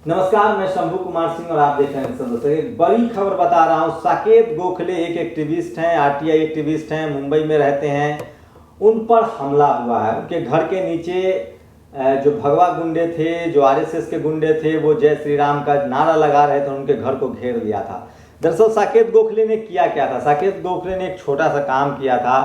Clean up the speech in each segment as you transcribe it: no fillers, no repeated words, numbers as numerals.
नमस्कार, मैं शंभू कुमार सिंह और आप देख रहे हैं दोस्तों एक बड़ी खबर बता रहा हूं। साकेत गोखले एक एक्टिविस्ट हैं, आरटीआई एक्टिविस्ट हैं, मुंबई में रहते हैं। उन पर हमला हुआ है। उनके घर के नीचे जो भगवा गुंडे थे, जो आरएसएस के गुंडे थे, वो जय श्री राम का नारा लगा रहे थे, उनके घर को घेर लिया था। दरअसल साकेत गोखले ने किया क्या था? साकेत गोखले ने एक छोटा सा काम किया था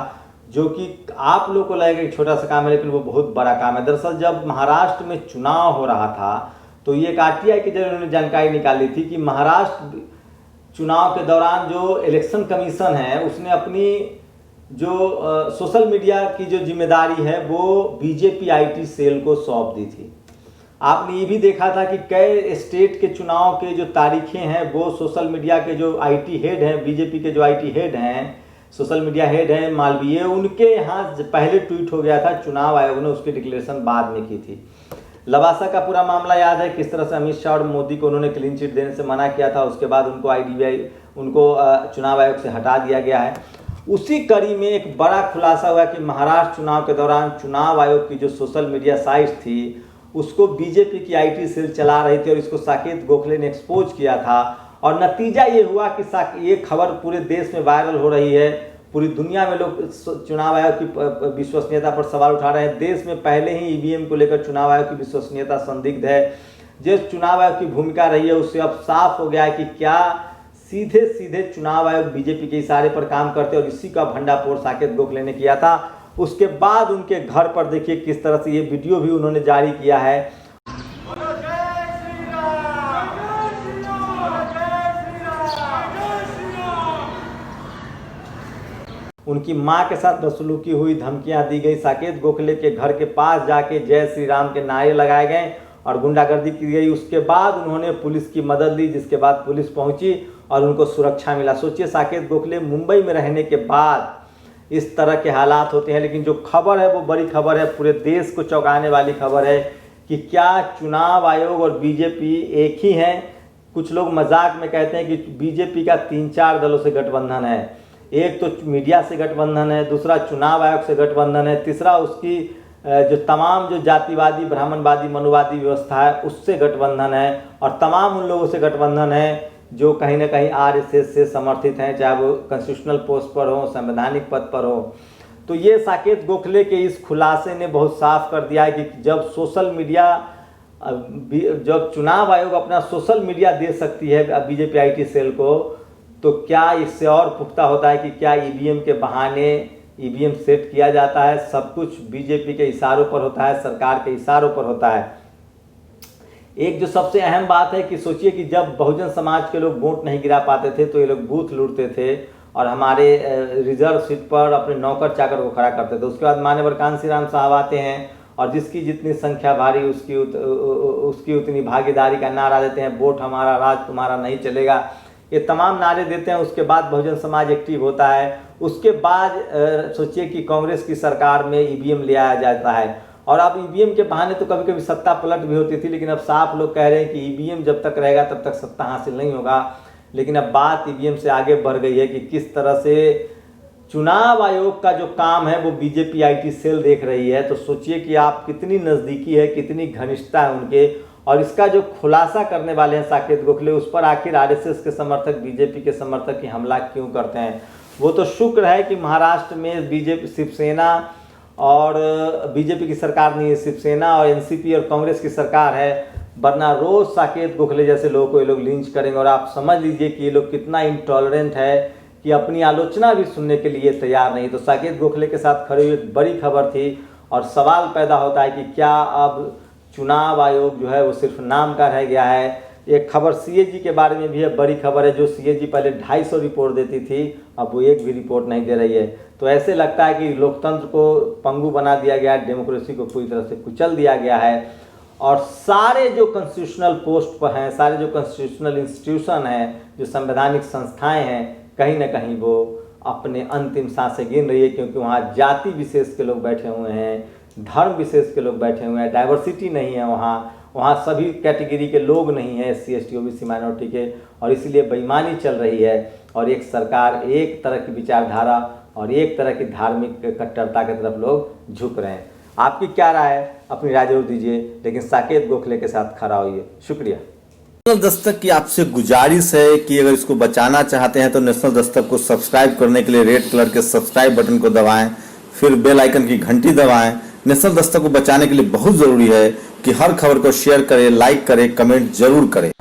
जो कि आप लोग को लगेगा एक छोटा सा काम है, लेकिन वो बहुत बड़ा काम है। दरअसल जब महाराष्ट्र में चुनाव हो रहा था तो ये एक आरटीआई के जरिए उन्होंने जानकारी निकाली थी कि महाराष्ट्र चुनाव के दौरान जो इलेक्शन कमीशन है उसने अपनी जो सोशल मीडिया की जो जिम्मेदारी है वो बीजेपी आईटी सेल को सौंप दी थी। आपने ये भी देखा था कि कई स्टेट के चुनाव के जो तारीखें हैं वो सोशल मीडिया के जो आईटी हेड हैं, बीजेपी के जो आईटी हेड हैं, सोशल मीडिया हेड हैं मालवीय, उनके यहाँ पहले ट्वीट हो गया था। चुनाव आयोग ने उसकी डिक्लेरेशन बाद में की थी। लवासा का पूरा मामला याद है, किस तरह से अमित शाह और मोदी को उन्होंने क्लीन चिट देने से मना किया था। उसके बाद उनको चुनाव आयोग से हटा दिया गया है। उसी कड़ी में एक बड़ा खुलासा हुआ कि महाराष्ट्र चुनाव के दौरान चुनाव आयोग की जो सोशल मीडिया साइट थी उसको बीजेपी की आईटी सेल चला रही थी और इसको साकेत गोखले ने एक्सपोज किया था। और नतीजा ये हुआ कि ये खबर पूरे देश में वायरल हो रही है। पूरी दुनिया में लोग चुनाव आयोग की विश्वसनीयता पर सवाल उठा रहे हैं। देश में पहले ही ईवीएम को लेकर चुनाव आयोग की विश्वसनीयता संदिग्ध है। जिस चुनाव आयोग की भूमिका रही है उससे अब साफ हो गया है कि क्या सीधे सीधे चुनाव आयोग बीजेपी के इशारे पर काम करते, और इसी का भंडाफोड़ साकेत गोखले ने किया था। उसके बाद उनके घर पर देखिए किस तरह से ये वीडियो भी उन्होंने जारी किया है। उनकी मां के साथ बदसलूकी हुई, धमकियां दी गई। साकेत गोखले के घर के पास जाके जय श्री राम के नारे लगाए गए और गुंडागर्दी की गई। उसके बाद उन्होंने पुलिस की मदद ली, जिसके बाद पुलिस पहुंची और उनको सुरक्षा मिला। सोचिए, साकेत गोखले मुंबई में रहने के बाद इस तरह के हालात होते हैं। लेकिन जो खबर है वो बड़ी खबर है, पूरे देश को चौंकाने वाली खबर है कि क्या चुनाव आयोग और बीजेपी एक ही हैं। कुछ लोग मजाक में कहते हैं कि बीजेपी का 3-4 दलों से गठबंधन है। एक तो मीडिया से गठबंधन है, दूसरा चुनाव आयोग से गठबंधन है, तीसरा उसकी जो तमाम जो जातिवादी, ब्राह्मणवादी, मनुवादी व्यवस्था है उससे गठबंधन है, और तमाम उन लोगों से गठबंधन है जो कहीं ना कहीं आरएसएस से समर्थित हैं, चाहे वो कॉन्स्टिट्यूशनल पोस्ट पर हो, संवैधानिक पद पर हो। तो ये साकेत गोखले के इस खुलासे ने बहुत साफ कर दिया है कि जब जब चुनाव आयोग अपना सोशल मीडिया दे सकती है बीजेपी आईटी सेल को, तो क्या इससे और पुख्ता होता है कि क्या ईवीएम के बहाने ईवीएम सेट किया जाता है। सब कुछ बीजेपी के इशारों पर होता है, सरकार के इशारों पर होता है। एक जो सबसे अहम बात है कि सोचिए कि जब बहुजन समाज के लोग वोट नहीं गिरा पाते थे तो ये लोग बूथ लूटते थे और हमारे रिजर्व सीट पर अपने नौकर चाकर को खड़ा करते थे। उसके बाद मान्यवर कांशीराम साहब आते हैं और जिसकी जितनी संख्या भारी उसकी उतनी भागीदारी का नारा देते हैं, वोट हमारा, राज तुम्हारा नहीं चलेगा, ये तमाम नारे देते हैं। उसके बाद बहुजन समाज एक्टिव होता है। उसके बाद सोचिए कि कांग्रेस की सरकार में ईवीएम ले आया जाता है, और अब ईवीएम के बहाने तो कभी कभी सत्ता पलट भी होती थी, लेकिन अब साफ लोग कह रहे हैं कि ईवीएम जब तक रहेगा तब तक सत्ता हासिल नहीं होगा। लेकिन अब बात ईवीएम से आगे बढ़ गई है कि किस तरह से चुनाव आयोग का जो काम है वो बीजेपी आईटी सेल देख रही है। तो सोचिए कि आप कितनी नज़दीकी है, कितनी घनिष्ठता है उनके, और इसका जो खुलासा करने वाले हैं साकेत गोखले, उस पर आखिर आरएसएस के समर्थक, बीजेपी के समर्थक ही हमला क्यों करते हैं। वो तो शुक्र है कि महाराष्ट्र में बीजेपी, शिवसेना और बीजेपी की सरकार नहीं है, शिवसेना और एनसीपी और कांग्रेस की सरकार है, वरना रोज साकेत गोखले जैसे लोगों को ये लोग लिंच करेंगे। और आप समझ लीजिए कि ये लोग कितना इंटॉलरेंट है कि अपनी आलोचना भी सुनने के लिए तैयार नहीं। तो साकेत गोखले के साथ खड़ी हुई बड़ी खबर थी, और सवाल पैदा होता है कि क्या अब चुनाव आयोग जो है वो सिर्फ नाम का रह गया है। एक खबर सीएजी के बारे में भी है, बड़ी खबर है। जो सीएजी पहले 250 रिपोर्ट देती थी, अब वो एक भी रिपोर्ट नहीं दे रही है। तो ऐसे लगता है कि लोकतंत्र को पंगु बना दिया गया है, डेमोक्रेसी को पूरी तरह से कुचल दिया गया है, और सारे जो कॉन्स्टिट्यूशनल पोस्ट पर हैं, सारे जो कॉन्स्टिट्यूशनल इंस्टीट्यूशन हैं, जो संवैधानिक संस्थाएं हैं, कहीं ना कहीं वो अपने अंतिम सांसें गिन रही है, क्योंकि वहाँ जाति विशेष के लोग बैठे हुए हैं, धर्म विशेष के लोग बैठे हुए हैं, डाइवर्सिटी नहीं है वहाँ सभी कैटेगरी के लोग नहीं हैं, SC ST OBC माइनॉरिटी के, और इसलिए बेईमानी चल रही है। और एक सरकार, एक तरह की विचारधारा और एक तरह की धार्मिक कट्टरता की तरफ लोग झुक रहे हैं। आपकी क्या राय है? अपनी राय जरूर दीजिए, लेकिन साकेत गोखले के साथ खड़ा होइए। शुक्रिया। नेशनल दस्तक की आपसे गुजारिश है कि अगर इसको बचाना चाहते हैं तो नेशनल दस्तक को सब्सक्राइब करने के लिए रेड कलर के सब्सक्राइब बटन को दबाएं, फिर बेल आइकन की घंटी दबाएं। नेशनल दस्तक को बचाने के लिए बहुत जरूरी है कि हर खबर को शेयर करें, लाइक करें, कमेंट जरूर करें।